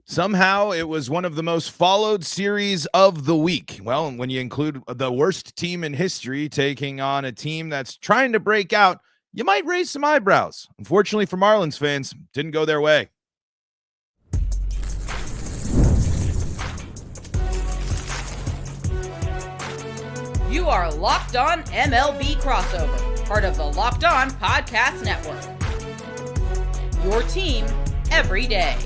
Somehow it was one of the most followed series of the week. Well, when you include the worst team in history taking on a team that's trying to break out, you might raise some eyebrows. Unfortunately for Marlins fans, didn't go their way. You are Locked On MLB Crossover, part of the Locked On Podcast Network. Your team every day.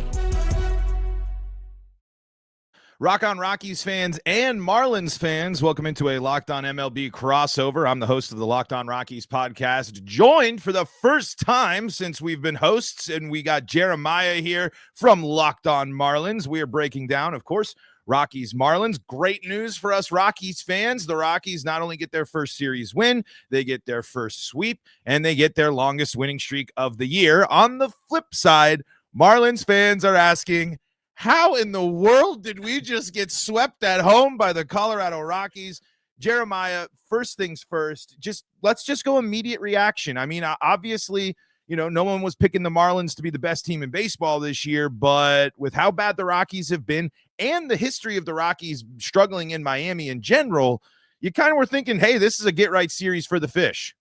Rock On Rockies fans and Marlins fans, welcome into a Locked On MLB crossover. I'm the host of the Locked On Rockies podcast, joined for the first time since we've been hosts, and we got Jeremiah here from Locked On Marlins. We are breaking down, of course, Rockies Marlins. Great news for us Rockies fans. The Rockies not only get their first series win, they get their first sweep, and they get their longest winning streak of the year. On the flip side, Marlins fans are asking, how in the world did we just get swept at home by the Colorado Rockies? Jeremiah, first things first, let's just go immediate reaction. I mean, obviously, no one was picking the Marlins to be the best team in baseball this year, but with how bad the Rockies have been and the history of the Rockies struggling in Miami in general, you kind of were thinking, hey, this is a get-right series for the Fish.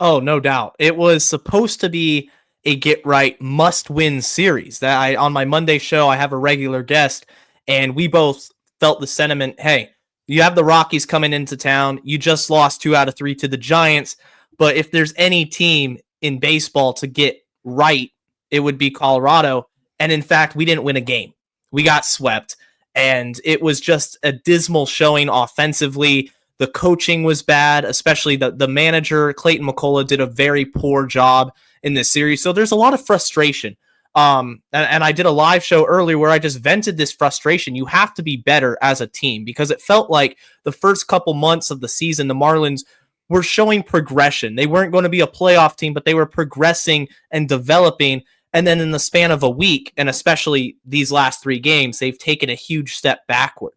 Oh, no doubt. It was supposed to be a get-right must-win series. That on my Monday show, I have a regular guest, and we both felt the sentiment, hey, you have the Rockies coming into town. You just lost 2 out of 3 to the Giants, but if there's any team in baseball to get right, it would be Colorado. And in fact, we didn't win a game. We got swept, and it was just a dismal showing offensively. The coaching was bad, especially the manager, Clayton McCullough, did a very poor job in this series. So there's a lot of frustration. And I did a live show earlier where I just vented this frustration. You have to be better as a team, because it felt like the first couple months of the season, the Marlins were showing progression. They weren't going to be a playoff team, but they were progressing and developing. And then in the span of a week, and especially these last 3 games, they've taken a huge step backward.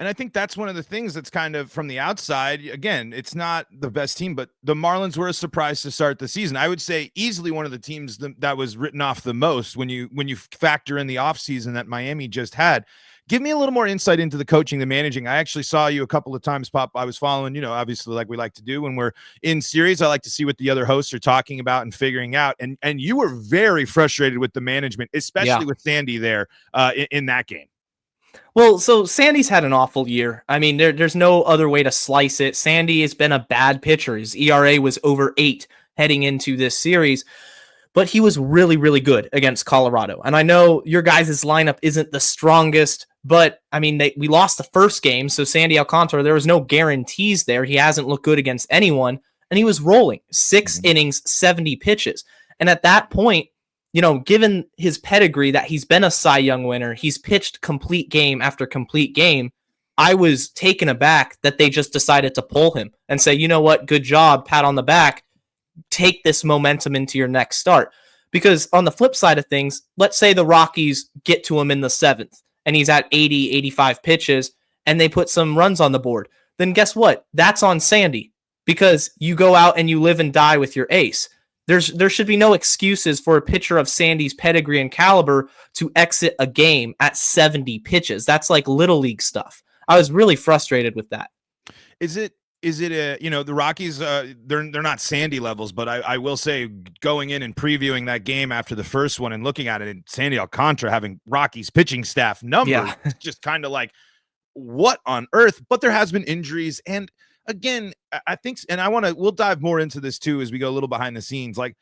And I think that's one of the things that's kind of from the outside. Again, it's not the best team, but the Marlins were a surprise to start the season. I would say easily one of the teams that was written off the most when you factor in the offseason that Miami just had. Give me a little more insight into the coaching, the managing. I actually saw you a couple of times, Pop. I was following, obviously like we like to do when we're in series. I like to see what the other hosts are talking about and figuring out. And you were very frustrated with the management, especially with Sandy there in that game. Well, so Sandy's had an awful year. I mean, there's no other way to slice it. Sandy has been a bad pitcher. His ERA was over 8 heading into this series, but he was really, really good against Colorado. And I know your guys' lineup isn't the strongest, but I mean, we lost the first game. So Sandy Alcantara, there was no guarantees there. He hasn't looked good against anyone, and he was rolling 6 innings, 70 pitches. And at that point, given his pedigree that he's been a Cy Young winner, he's pitched complete game after complete game, I was taken aback that they just decided to pull him and say, you know what, good job, pat on the back, take this momentum into your next start. Because on the flip side of things, let's say the Rockies get to him in the 7th and he's at 80, 85 pitches and they put some runs on the board. Then guess what? That's on Sandy, because you go out and you live and die with your ace. There should be no excuses for a pitcher of Sandy's pedigree and caliber to exit a game at 70 pitches. That's like little league stuff. I was really frustrated with that. Is it the Rockies, they're not Sandy levels, but I will say, going in and previewing that game after the first one and looking at it, and Sandy Alcantara having Rockies pitching staff numbers, just kind of like, what on earth? But there has been injuries, and again, I think, and we'll dive more into this too as we go a little behind the scenes. Like,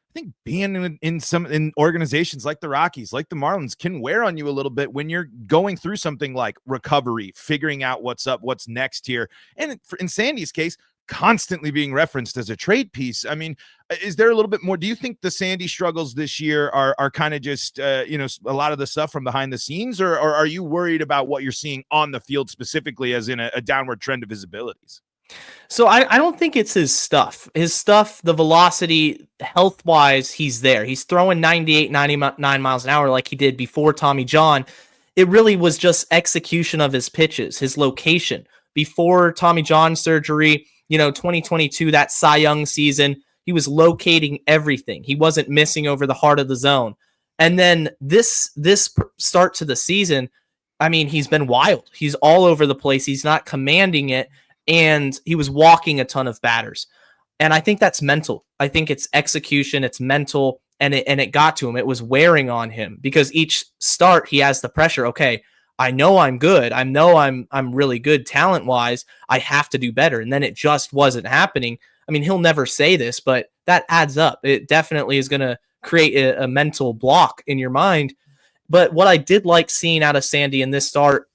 I think being in organizations like the Rockies, like the Marlins, can wear on you a little bit when you're going through something like recovery, figuring out what's up, what's next here. And in Sandy's case, constantly being referenced as a trade piece. I mean, is there a little bit more? Do you think the Sandy struggles this year are kind of just, a lot of the stuff from behind the scenes, or are you worried about what you're seeing on the field specifically as in a downward trend of his abilities? So I don't think it's his stuff. His stuff, the velocity, health-wise, he's there. He's throwing 98, 99 miles an hour like he did before Tommy John. It really was just execution of his pitches, his location. Before Tommy John surgery, 2022, that Cy Young season, he was locating everything. He wasn't missing over the heart of the zone. And then this start to the season, I mean, he's been wild. He's all over the place. He's not commanding it, and he was walking a ton of batters. And I think that's mental. I think it's execution, it's mental, and it got to him. It was wearing on him because each start he has the pressure. Okay, I know I'm good. I know I'm really good talent-wise. I have to do better. And then it just wasn't happening. I mean, he'll never say this, but that adds up. It definitely is going to create a mental block in your mind. But what I did like seeing out of Sandy in this start,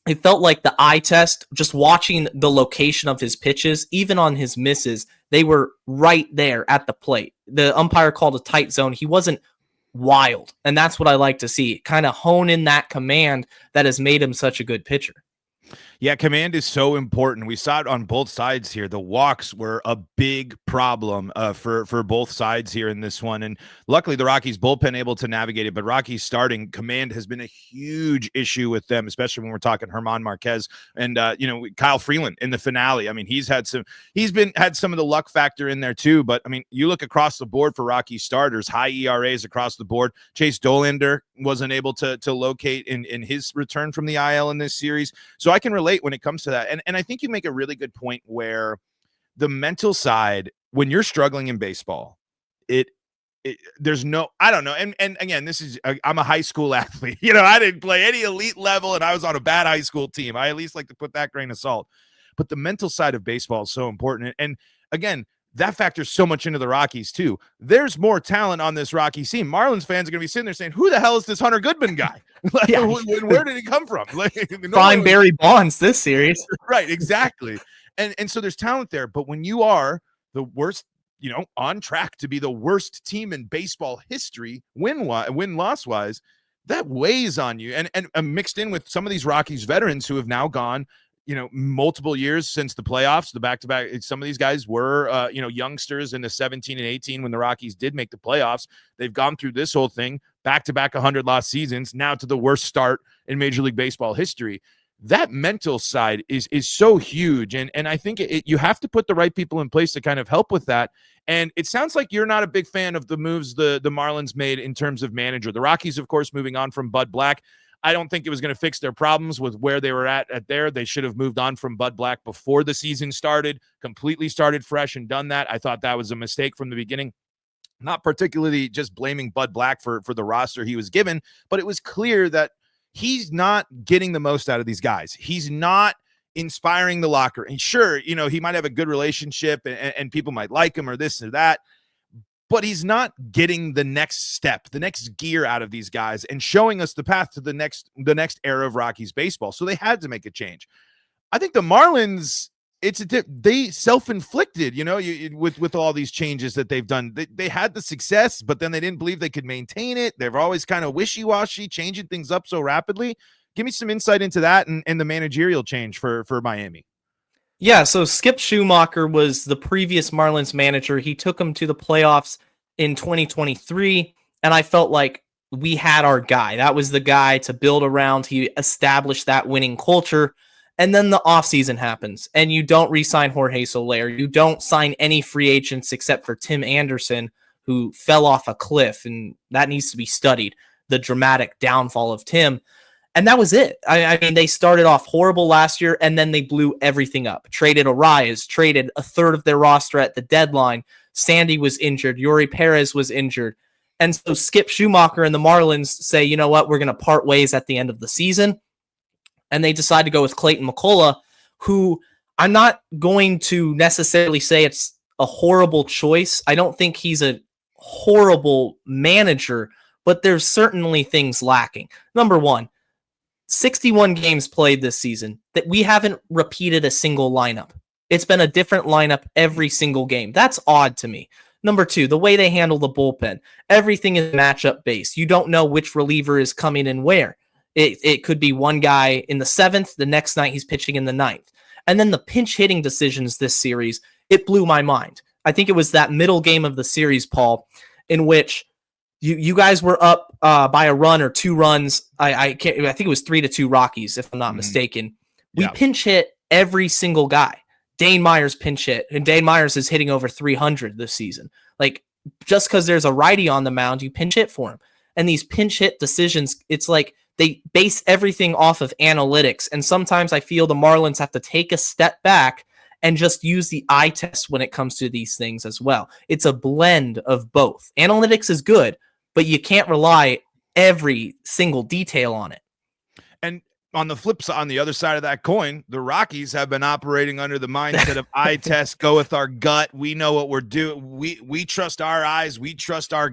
it felt like the eye test, just watching the location of his pitches, even on his misses, they were right there at the plate. The umpire called a tight zone. He wasn't wild. And that's what I like to see. Kind of hone in that command that has made him such a good pitcher. Yeah, command is so important. We saw it on both sides here. The walks were a big problem for both sides here in this one. And luckily, the Rockies bullpen able to navigate it. But Rockies starting command has been a huge issue with them, especially when we're talking German Marquez and Kyle Freeland in the finale. I mean, he's had some of the luck factor in there too. But I mean, you look across the board for Rockies starters, high ERAs across the board. Chase Dollander wasn't able to locate in his return from the IL in this series. So I can relate when it comes to that. And I think you make a really good point where the mental side, when you're struggling in baseball, there's no, I don't know. And again, I'm a high school athlete. I didn't play any elite level and I was on a bad high school team. I at least like to put that grain of salt. But the mental side of baseball is so important. And again, that factors so much into the Rockies too. There's more talent on this Rockies team. Marlins fans are going to be sitting there saying, who the hell is this Hunter Goodman guy? Yeah. Where did he come from? Prime Barry Bonds this series. Right, exactly. And so there's talent there. But when you are the worst, on track to be the worst team in baseball history, win-loss wise, that weighs on you. And mixed in with some of these Rockies veterans who have now gone multiple years since the playoffs, the back-to-back. Some of these guys were, youngsters in the 17 and 18 when the Rockies did make the playoffs. They've gone through this whole thing, back-to-back 100-loss seasons, now to the worst start in Major League Baseball history. That mental side is so huge, and I think you have to put the right people in place to kind of help with that. And it sounds like you're not a big fan of the moves the Marlins made in terms of manager. The Rockies, of course, moving on from Bud Black. I don't think it was going to fix their problems with where they were at there. They should have moved on from Bud Black before the season started, completely started fresh and done that. I thought that was a mistake from the beginning. Not particularly just blaming Bud Black for the roster he was given, but it was clear that he's not getting the most out of these guys. He's not inspiring the locker. And sure, he might have a good relationship and people might like him or this or that, but he's not getting the next step, the next gear out of these guys and showing us the path to the next era of Rockies baseball. So they had to make a change. I think the Marlins, they self-inflicted, with all these changes that they've done. They had the success, but then they didn't believe they could maintain it. They're always kind of wishy-washy, changing things up so rapidly. Give me some insight into that and the managerial change for Miami. Yeah, so Skip Schumacher was the previous Marlins manager. He took them to the playoffs in 2023, and I felt like we had our guy. That was the guy to build around. He established that winning culture, and then the offseason happens, and you don't re-sign Jorge Soler. You don't sign any free agents except for Tim Anderson, who fell off a cliff, and that needs to be studied, the dramatic downfall of Tim. And that was it. I mean, they started off horrible last year, and then they blew everything up. Traded Arias, traded a third of their roster at the deadline. Sandy was injured. Yuri Perez was injured. And so Skip Schumacher and the Marlins say, you know what, we're going to part ways at the end of the season. And they decide to go with Clayton McCullough, who I'm not going to necessarily say it's a horrible choice. I don't think he's a horrible manager, but there's certainly things lacking. Number one, 61 games played this season that we haven't repeated a single lineup. It's been a different lineup every single game. That's odd to me. Number two, the way they handle the bullpen. Everything is matchup based. You don't know which reliever is coming in where. It could be one guy in the 7th, the next night he's pitching in the 9th. And then the pinch hitting decisions this series, it blew my mind. I think it was that middle game of the series, Paul, in which you guys were up by a run or 2 runs. I think it was 3-2 Rockies, if I'm not mistaken. We pinch hit every single guy. Dane Myers pinch hit, and Dane Myers is hitting over 300 this season. Like, just because there's a righty on the mound, you pinch hit for him. And these pinch hit decisions, it's like they base everything off of analytics. And sometimes I feel the Marlins have to take a step back and just use the eye test when it comes to these things as well. It's a blend of both. Analytics is good, but you can't rely every single detail on it. And on the flip side, on the other side of that coin, the Rockies have been operating under the mindset of eye test, go with our gut. We know what we're doing. We trust our eyes. We trust our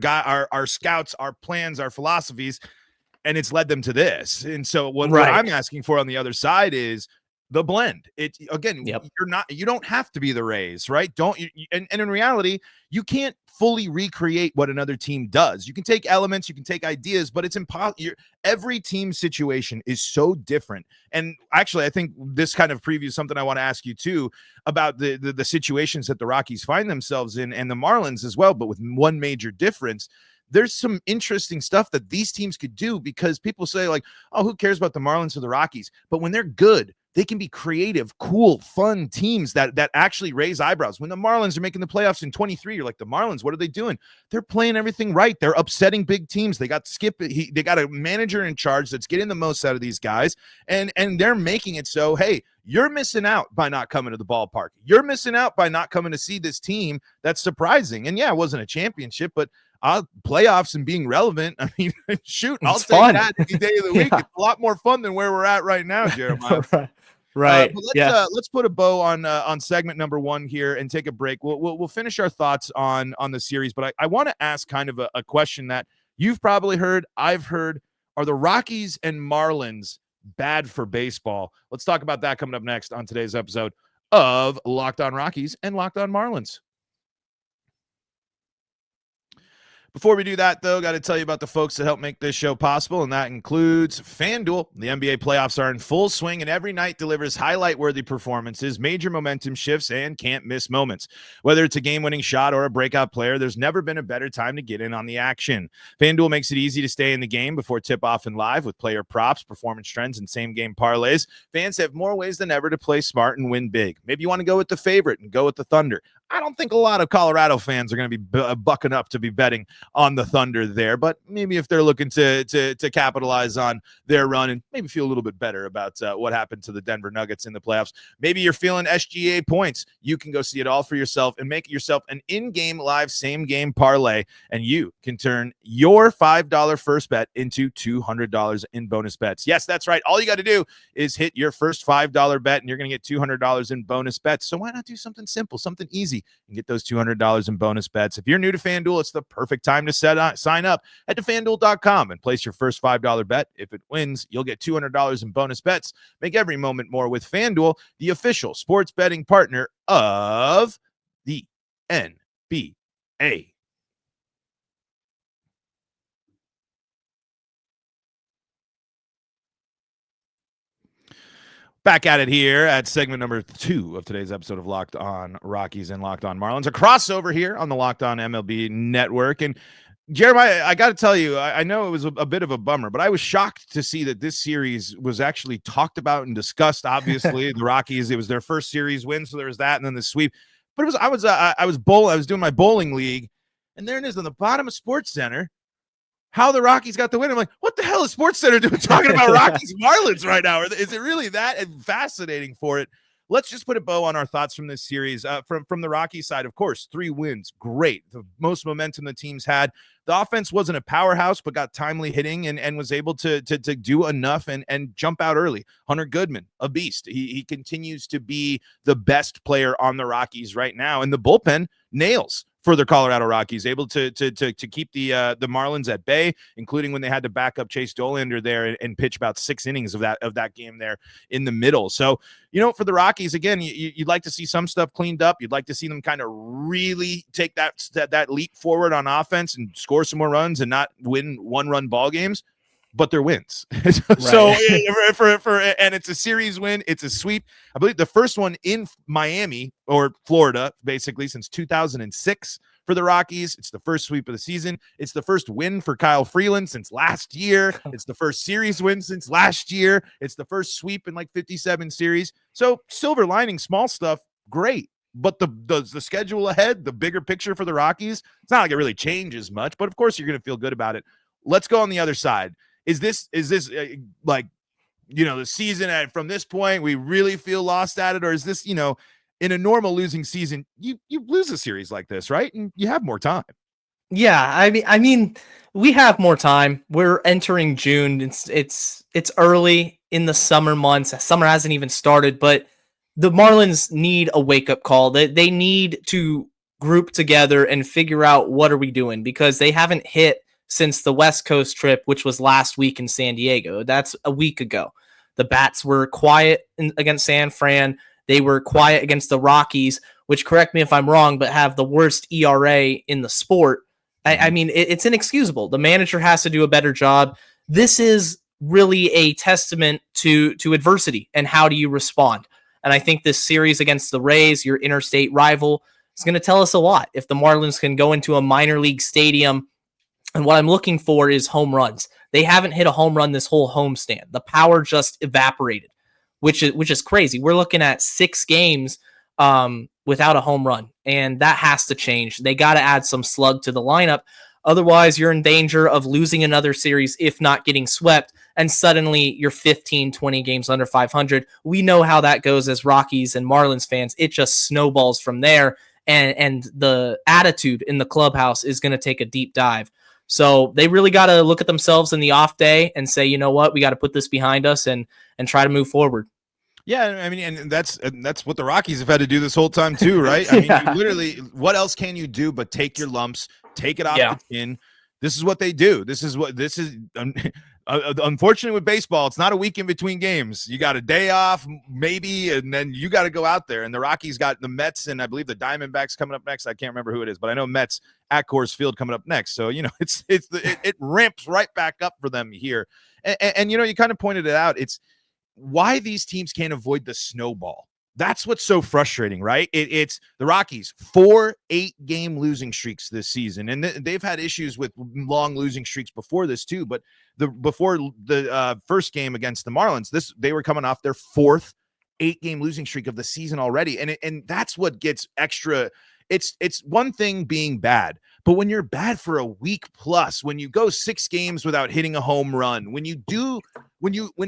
scouts, our plans, our philosophies, and it's led them to this. And so what I'm asking for on the other side is the blend. It again, you don't have to be the Rays, right? And in reality, you can't fully recreate what another team does. You can take elements, you can take ideas, but it's impossible. Every team situation is so different. And actually, I think this kind of previews something I want to ask you too about the situations that the Rockies find themselves in, and the Marlins as well, but with one major difference. There's some interesting stuff that these teams could do, because people say like, oh, who cares about the Marlins or the Rockies? But when they're good, they can be creative, cool, fun teams that actually raise eyebrows. When the Marlins are making the playoffs in 23, you're like, the Marlins, what are they doing? They're playing everything right. They're upsetting big teams. They got Skip. They got a manager in charge that's getting the most out of these guys, and they're making it so, hey, you're missing out by not coming to the ballpark. You're missing out by not coming to see this team that's surprising. And yeah, it wasn't a championship, but playoffs and being relevant. I mean, shoot, I'll take that any day of the week. It's a lot more fun than where we're at right now, Jeremiah. Right. Let's put a bow on segment number 1 here and take a break. We'll finish our thoughts on the series, but I want to ask kind of a question that you've probably heard, I've heard. Are the Rockies and Marlins bad for baseball? Let's talk about that coming up next on today's episode of Locked On Rockies and Locked On Marlins. Before we do that, though, got to tell you about the folks that help make this show possible, and that includes FanDuel. The NBA playoffs are in full swing, and every night delivers highlight-worthy performances, major momentum shifts, and can't-miss moments. Whether it's a game-winning shot or a breakout player, there's never been a better time to get in on the action. FanDuel makes it easy to stay in the game before tip-off and live with player props, performance trends, and same-game parlays. Fans have more ways than ever to play smart and win big. Maybe you want to go with the favorite and go with the Thunder. I don't think a lot of Colorado fans are going to be bucking up to be betting on the Thunder there, but maybe if they're looking to capitalize on their run and maybe feel a little bit better about what happened to the Denver Nuggets in the playoffs, maybe you're feeling SGA points. You can go see it all for yourself and make yourself an in-game live same-game parlay, and you can turn your $5 first bet into $200 in bonus bets. Yes, that's right. All you got to do is hit your first $5 bet, and you're going to get $200 in bonus bets. So why not do something simple, something easy, and get those $200 in bonus bets? If you're new to FanDuel, it's the perfect time to sign up at FanDuel.com and place your first $5 bet. If it wins, you'll get $200 in bonus bets. Make every moment more with FanDuel, the official sports betting partner of the NBA. Back at it here at segment number 2 of today's episode of Locked On Rockies and Locked On Marlins, a crossover here on the Locked On MLB network. And Jeremiah, I got to tell you, I know it was a bit of a bummer, but I was shocked to see that this series was actually talked about and discussed. Obviously, the Rockies, it was their first series win, so there was that, and then the sweep. But I was doing my bowling league, and there it is on the bottom of Sports Center, how the Rockies got the win. I'm like, what the hell is Sports Center doing talking about Rockies Marlins right now? Is it really that fascinating for it? Let's just put a bow on our thoughts from this series. From the Rockies side, of course, 3 wins, great. The most momentum the team's had. The offense wasn't a powerhouse, but got timely hitting and was able to do enough and jump out early. Hunter Goodman, a beast. He continues to be the best player on the Rockies right now, and the bullpen nails for the Colorado Rockies, able to keep the Marlins at bay, including when they had to back up Chase Dollander there and pitch about 6 innings of that game there in the middle. So, for the Rockies, again, you'd like to see some stuff cleaned up. You'd like to see them kind of really take that leap forward on offense and score some more runs and not win 1-run ball games. But they're wins. So and it's a series win. It's a sweep. I believe the first one in Miami or Florida, basically, since 2006 for the Rockies. It's the first sweep of the season. It's the first win for Kyle Freeland since last year. It's the first series win since last year. It's the first sweep in like 57 series. So silver lining, small stuff, great. But the schedule ahead, the bigger picture for the Rockies, it's not like it really changes much. But of course, you're going to feel good about it. let's go on the other side. Is this like, the season from this point, we really feel lost at it? Or is this, in a normal losing season, you lose a series like this, right? And you have more time. Yeah, I mean, we have more time. We're entering June. It's early in the summer months. Summer hasn't even started, but the Marlins need a wake-up call. They need to group together and figure out what are we doing, because they haven't hit since the West Coast trip, which was last week in San Diego. That's a week ago. The bats were quiet against San Fran. They were quiet against the Rockies, which, correct me if I'm wrong, but have the worst ERA in the sport. I mean, it's inexcusable. The manager has to do a better job. This is really a testament to adversity and how do you respond. And I think this series against the Rays, your interstate rival, is going to tell us a lot. If the Marlins can go into a minor league stadium, and what I'm looking for is home runs. They haven't hit a home run this whole homestand. The power just evaporated, which is crazy. We're looking at 6 games without a home run, and that has to change. They got to add some slug to the lineup. Otherwise, you're in danger of losing another series, if not getting swept, and suddenly you're 15, 20 games under 500. We know how that goes as Rockies and Marlins fans. It just snowballs from there, and the attitude in the clubhouse is going to take a deep dive. So they really got to look at themselves in the off day and say, you know what, we got to put this behind us and try to move forward. Yeah, I mean, and that's what the Rockies have had to do this whole time too, right? I mean, you literally, what else can you do but take your lumps, take it off the chin? This is what they do. This is unfortunately with baseball, it's not a week in between games. You got a day off, maybe, and then you got to go out there. And the Rockies got the Mets and I believe the Diamondbacks coming up next. I can't remember who it is, but I know Mets at Coors Field coming up next. So it ramps right back up for them here. And you kind of pointed it out. It's why these teams can't avoid the snowball. That's what's so frustrating, right? It's the Rockies, 4 8-game losing streaks this season. And they've had issues with long losing streaks before this too. But before the first game against the Marlins, they were coming off their 4th 8-game losing streak of the season already. And that's what gets extra. It's one thing being bad, but when you're bad for a week plus, when you go 6 games without hitting a home run, when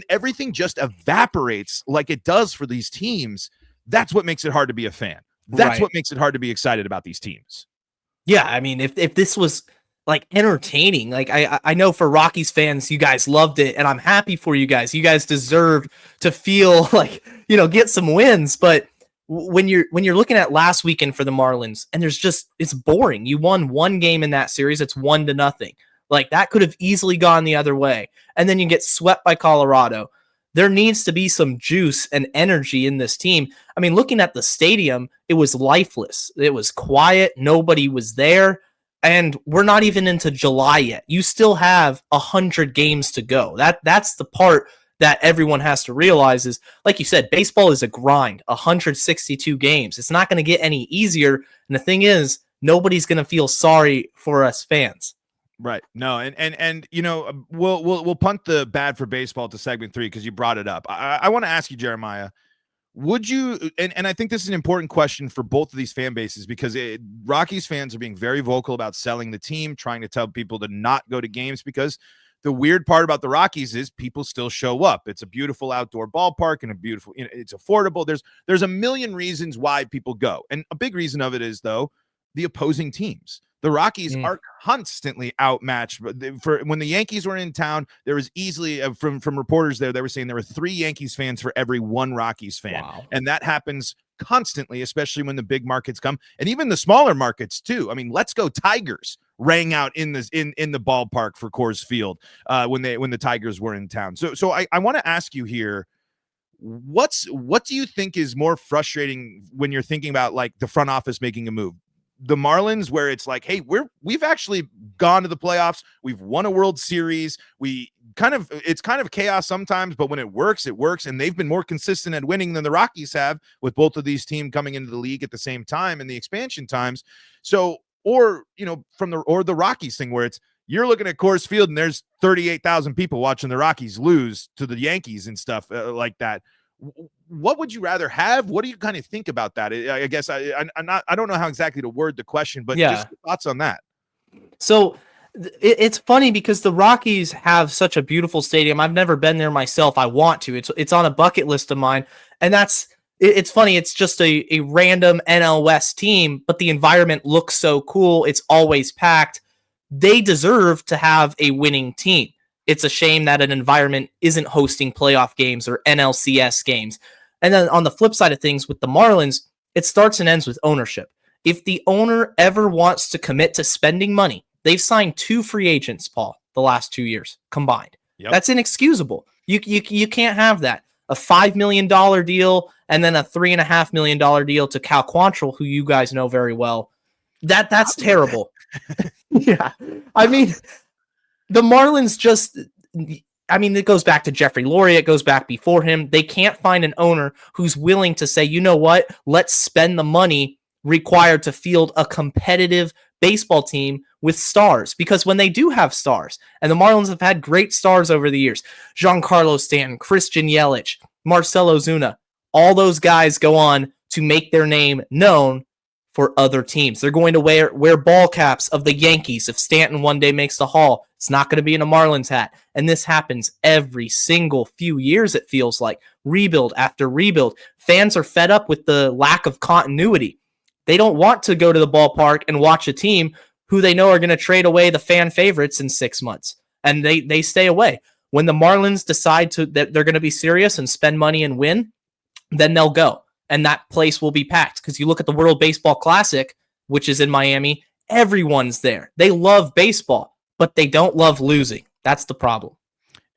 everything just evaporates like it does for these teams, that's what makes it hard to be a fan. That's what makes it hard to be excited about these teams. Yeah, I mean, if this was like entertaining, like I know for Rockies fans, you guys loved it, and I'm happy for you guys. You guys deserve to feel like, get some wins, but when you're looking at last weekend for the Marlins, and it's boring. You won 1 game in that series. It's 1-0. Like that could have easily gone the other way. And then you get swept by Colorado. There needs to be some juice and energy in this team. I mean, looking at the stadium, it was lifeless. It was quiet. Nobody was there. And we're not even into July yet. You still have 100 games to go. That's the part that everyone has to realize is, like you said, baseball is a grind, 162 games. It's not going to get any easier. And the thing is, nobody's going to feel sorry for us fans. Right. No, and we'll punt the bad for baseball to segment 3 because you brought it up. I want to ask you, Jeremiah, would you, and I think this is an important question for both of these fan bases, because Rockies fans are being very vocal about selling the team, trying to tell people to not go to games, because the weird part about the Rockies is people still show up. It's a beautiful outdoor ballpark and it's affordable. There's a million reasons why people go. And a big reason of it is, though, the opposing teams. The Rockies are constantly outmatched. For when the Yankees were in town, there was easily from reporters there, they were saying there were 3 Yankees fans for every 1 Rockies fan. Wow. And that happens constantly, especially when the big markets come, and even the smaller markets too. I mean, Let's Go Tigers rang out in the ballpark for Coors Field when the Tigers were in town. So I want to ask you here, what do you think is more frustrating when you're thinking about like the front office making a move? The Marlins, where it's like, hey, we've actually gone to the playoffs. We've won a World Series. It's kind of chaos sometimes, but when it works, it works. And they've been more consistent at winning than the Rockies have, with both of these teams coming into the league at the same time in the expansion times. So, or the Rockies thing, where it's, you're looking at Coors Field and there's 38,000 people watching the Rockies lose to the Yankees and stuff like that. What would you rather have? What do you kind of think about that? I guess I don't know how exactly to word the question, but just thoughts on that. So It's funny because the Rockies have such a beautiful stadium. I've never been there myself. I want to. It's on a bucket list of mine. And it's funny. It's just a random NL West team, but the environment looks so cool. It's always packed. They deserve to have a winning team. It's a shame that an environment isn't hosting playoff games or NLCS games. And then on the flip side of things with the Marlins, it starts and ends with ownership. If the owner ever wants to commit to spending money, they've signed 2 free agents, Paul, the last 2 years combined. Yep. That's inexcusable. You can't have that. A $5 million deal and then a $3.5 million deal to Cal Quantrill, who you guys know very well. That's terrible. Yeah. I mean, the Marlins it goes back to Jeffrey Loria. It goes back before him. They can't find an owner who's willing to say, you know what? Let's spend the money required to field a competitive baseball team with stars. Because when they do have stars, and the Marlins have had great stars over the years, Giancarlo Stanton, Christian Yelich, Marcell Ozuna, all those guys go on to make their name known for other teams. They're going to wear ball caps of the Yankees. If Stanton one day makes the Hall, it's not going to be in a Marlins hat. And this happens every single few years, it feels like. Rebuild after rebuild. Fans are fed up with the lack of continuity. They don't want to go to the ballpark and watch a team who they know are going to trade away the fan favorites in 6 months. And they stay away. When the Marlins decide that they're going to be serious and spend money and win, then they'll go. And that place will be packed. Because you look at the World Baseball Classic, which is in Miami, everyone's there. They love baseball, but they don't love losing. That's the problem.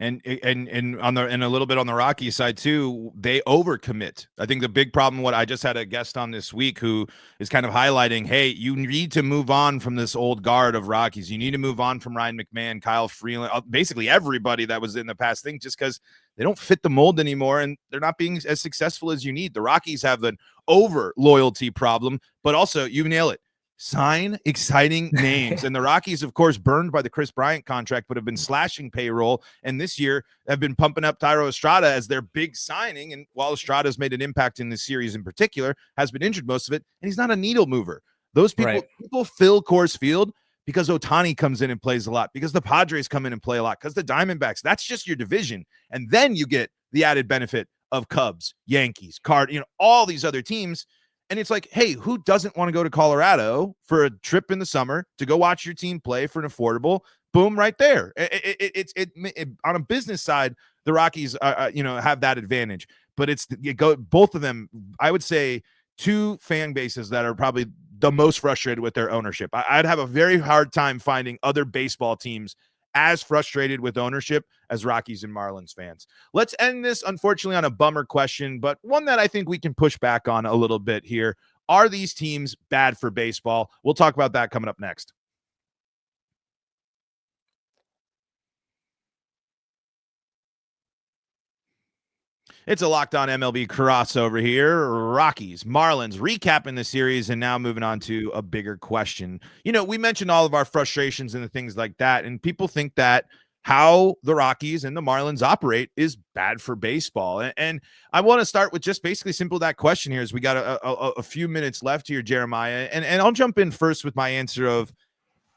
And a little bit on the Rockies side too, they overcommit. I think the big problem, what I just had a guest on this week who is kind of highlighting, hey, you need to move on from this old guard of Rockies. You need to move on from Ryan McMahon, Kyle Freeland, basically everybody that was in the past thing, just because they don't fit the mold anymore and they're not being as successful as you need. The Rockies have an over loyalty problem, but also you nail it. Sign exciting names. And the Rockies, of course, burned by the Chris Bryant contract, but have been slashing payroll. And this year have been pumping up Thairo Estrada as their big signing. And while Estrada's made an impact in this series in particular, has been injured most of it, and he's not a needle mover. Those people fill Coors Field because Ohtani comes in and plays a lot, because the Padres come in and play a lot, because the Diamondbacks, that's just your division. And then you get the added benefit of Cubs, Yankees, all these other teams. And it's like, hey, who doesn't want to go to Colorado for a trip in the summer to go watch your team play for an affordable? Boom, right there. It on a business side, the Rockies, have that advantage. But both of them. I would say 2 fan bases that are probably the most frustrated with their ownership. I'd have a very hard time finding other baseball teams as frustrated with ownership as Rockies and Marlins fans. Let's end this, unfortunately, on a bummer question, but one that I think we can push back on a little bit here. Are these teams bad for baseball? We'll talk about that coming up next. It's a Locked On MLB crossover here. Rockies, Marlins, recapping the series, and now moving on to a bigger question. We mentioned all of our frustrations and the things like that, and people think that how the Rockies and the Marlins operate is bad for baseball. And I want to start with just basically simple that question here, as we got a few minutes left here, Jeremiah. And I'll jump in first with my answer of,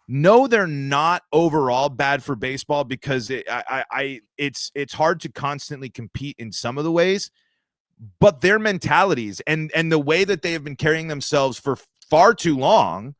no, they're not overall bad for baseball, because it's hard to constantly compete in some of the ways, but their mentalities and the way that they have been carrying themselves for far too long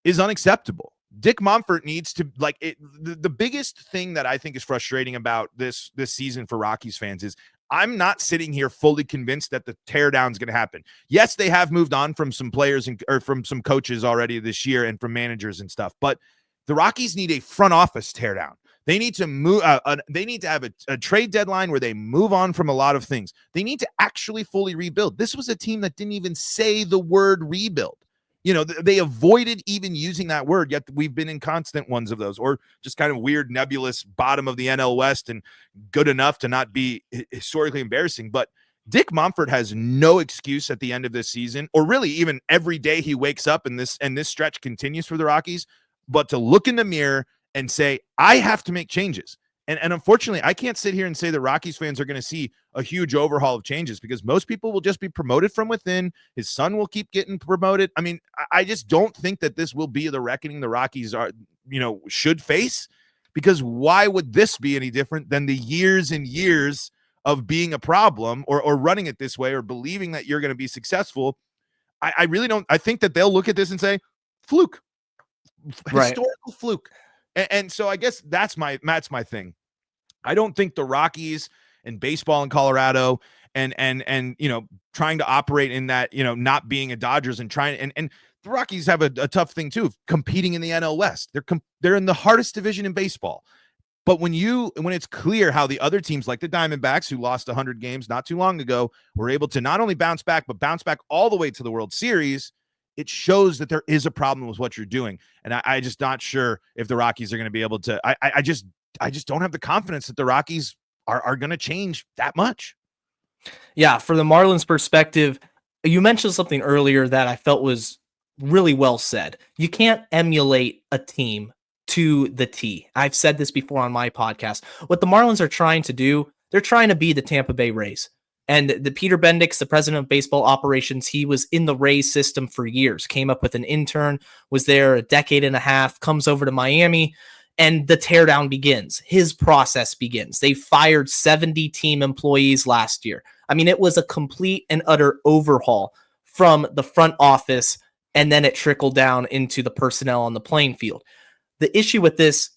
is unacceptable. Dick Monfort needs to the biggest thing that I think is frustrating about this season for Rockies fans is I'm not sitting here fully convinced that the teardown is going to happen. Yes, they have moved on from some players or from some coaches already this year and from managers and stuff, but the Rockies need a front office teardown. They need to move. They need to have a trade deadline where they move on from a lot of things. They need to actually fully rebuild. This was a team that didn't even say the word rebuild. They avoided even using that word, yet we've been in constant ones of those, or just kind of weird, nebulous bottom of the NL West and good enough to not be historically embarrassing. But Dick Monfort has no excuse at the end of this season, or really even every day he wakes up and this stretch continues for the Rockies, but to look in the mirror and say, I have to make changes. And unfortunately, I can't sit here and say the Rockies fans are going to see a huge overhaul of changes, because most people will just be promoted from within. His son will keep getting promoted. I mean, I just don't think that this will be the reckoning the Rockies should face. Because why would this be any different than the years and years of being a problem or running it this way or believing that you're going to be successful? I really don't. I think that they'll look at this and say, fluke, historical fluke. And so I guess that's my thing. I don't think the Rockies and baseball in Colorado and trying to operate in that, not being a Dodgers and trying and the Rockies have a tough thing too, of competing in the NL West. They're in the hardest division in baseball. But when it's clear how the other teams like the Diamondbacks, who lost 100 games not too long ago, were able to not only bounce back, but bounce back all the way to the World Series, it shows that there is a problem with what you're doing. And I just not sure if the Rockies are going to be able to. I just don't have the confidence that the Rockies are going to change that much. Yeah, for the Marlins perspective, you mentioned something earlier that I felt was really well said. You can't emulate a team to the T. I've said this before on my podcast. What the Marlins are trying to do, they're trying to be the Tampa Bay Rays. And the Peter Bendix, the president of baseball operations, he was in the Rays system for years, came up with an intern, was there a decade and a half, comes over to Miami, and the teardown begins. His process begins. They fired 70 team employees last year. I mean, it was a complete and utter overhaul from the front office, and then it trickled down into the personnel on the playing field. The issue with this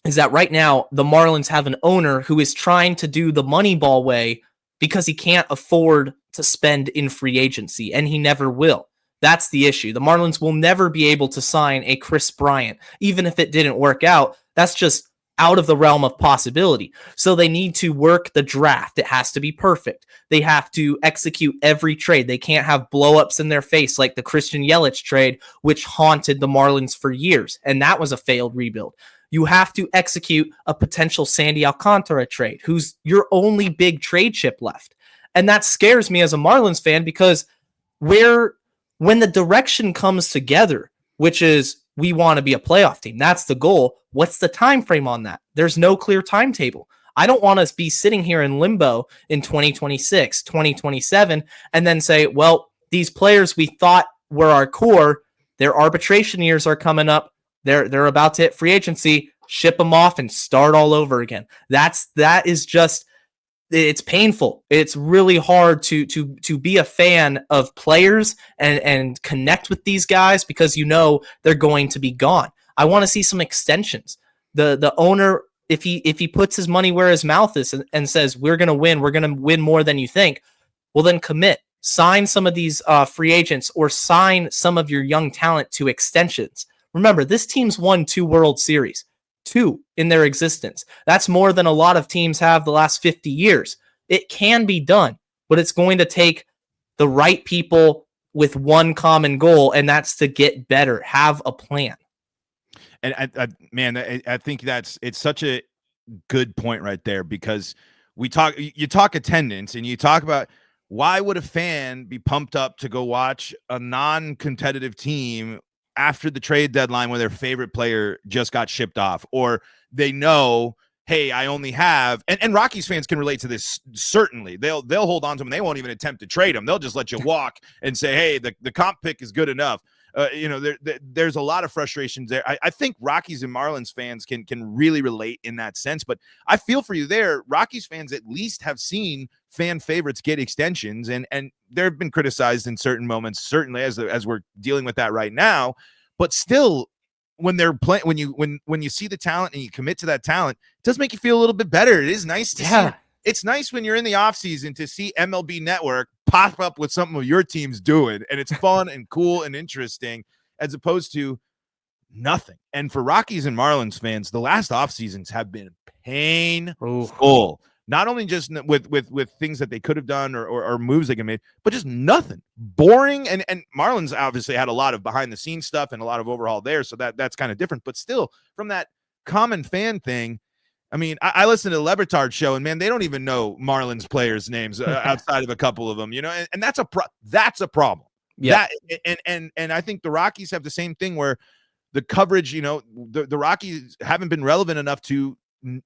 is that right now, the Marlins have an owner who is trying to do the Moneyball way because he can't afford to spend in free agency, and he never will. That's the issue. The Marlins will never be able to sign a Chris Bryant, even if it didn't work out. That's just out of the realm of possibility. So they need to work the draft. It has to be perfect. They have to execute every trade. They can't have blow-ups in their face like the Christian Yelich trade, which haunted the Marlins for years, and that was a failed rebuild. You have to execute a potential Sandy Alcantara trade, who's your only big trade chip left. And that scares me as a Marlins fan because when the direction comes together, which is we want to be a playoff team, that's the goal. What's the time frame on that? There's no clear timetable. I don't want to be sitting here in limbo in 2026, 2027, and then say, well, these players we thought were our core, their arbitration years are coming up. They're about to hit free agency, ship them off and start all over again. That is just, it's painful. It's really hard to be a fan of players and connect with these guys because they're going to be gone. I want to see some extensions. The owner, if he puts his money where his mouth is and says, we're going to win more than you think, well then commit. Sign some of these free agents or sign some of your young talent to extensions. Remember, this team's won 2 World Series. 2 in their existence. That's more than a lot of teams have the last 50 years. It can be done, but it's going to take the right people with one common goal, and that's to get better, have a plan. And I think it's such a good point right there, because you talk attendance and you talk about why would a fan be pumped up to go watch a non-competitive team after the trade deadline when their favorite player just got shipped off, or they know, hey, I only have, and Rockies fans can relate to this. Certainly they'll hold on to him. They won't even attempt to trade him. They'll just let you walk and say, hey, the comp pick is good enough. There's a lot of frustrations there. I think Rockies and Marlins fans can really relate in that sense, but I feel for you there. Rockies fans at least have seen fan favorites get extensions, and they've been criticized in certain moments, certainly as we're dealing with that right now, but still when they're playing, when you see the talent and you commit to that talent, it does make you feel a little bit better. It is nice to see. It's nice when you're in the offseason to see MLB Network pop up with something of your team's doing, and it's fun and cool and interesting, as opposed to nothing. And for Rockies and Marlins fans, the last off seasons have been painful. Not only just with things that they could have done or moves they can make, but just nothing. Boring. And Marlins obviously had a lot of behind the scenes stuff and a lot of overhaul there, so that's kind of different. But still, from that common fan thing, I mean, I listened to the Lebertard show, and man, they don't even know Marlins players' names outside of a couple of them, and that's a problem. Yeah. And I think the Rockies have the same thing where the coverage, the Rockies haven't been relevant enough to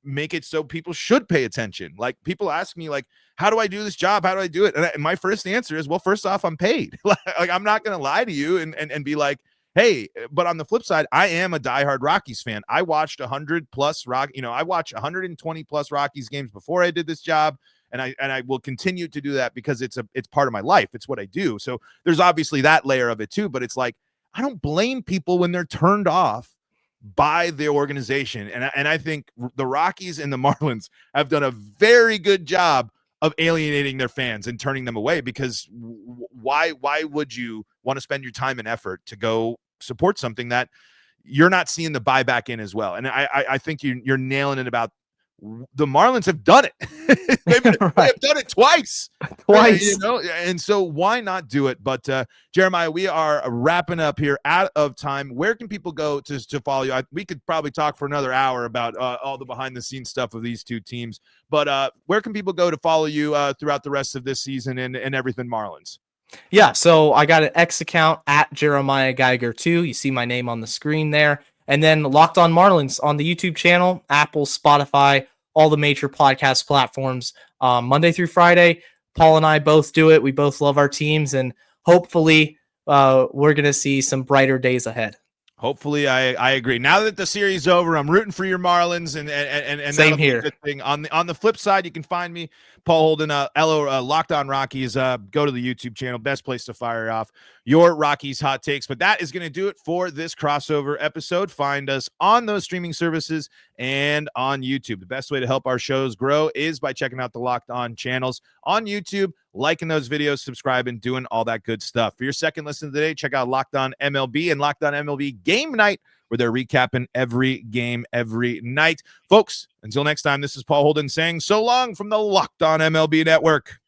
make it so people should pay attention. Like, people ask me, like, how do I do this job? How do I do it? And my first answer is, well, first off, I'm paid. Like, I'm not going to lie to you and be like, hey, but on the flip side, I am a diehard Rockies fan. I watched 100 plus I watched 120 plus Rockies games before I did this job. And I will continue to do that because it's part of my life. It's what I do. So there's obviously that layer of it too, but it's like, I don't blame people when they're turned off by the organization. And I think the Rockies and the Marlins have done a very good job of alienating their fans and turning them away, because why would you want to spend your time and effort to go support something that you're not seeing the buyback in as well? And I think you're nailing it about the Marlins have done it. They've done it twice. And so why not do it? But Jeremiah, we are wrapping up here, out of time. Where can people go to follow you? We could probably talk for another hour about all the behind the scenes stuff of these two teams, but where can people go to follow you throughout the rest of this season and everything Marlins? Yeah, so I got an X account at Jeremiah Geiger 2. You see my name on the screen there. And then Locked On Marlins on the YouTube channel, Apple, Spotify, all the major podcast platforms, Monday through Friday. Paul and I both do it. We both love our teams, and hopefully we're going to see some brighter days ahead. Hopefully, I agree. Now that the series is over, I'm rooting for your Marlins, and same here. Good thing. On the flip side, you can find me, Paul Holden, Locked On Rockies. Go to the YouTube channel, best place to fire off your Rockies hot takes. But that is going to do it for this crossover episode. Find us on those streaming services and on YouTube. The best way to help our shows grow is by checking out the Locked On channels on YouTube, liking those videos, subscribing, doing all that good stuff. For your second listen today, check out Locked On MLB and Locked On MLB Game Night, where they're recapping every game every night. Folks, until next time, this is Paul Holden saying so long from the Locked On MLB Network.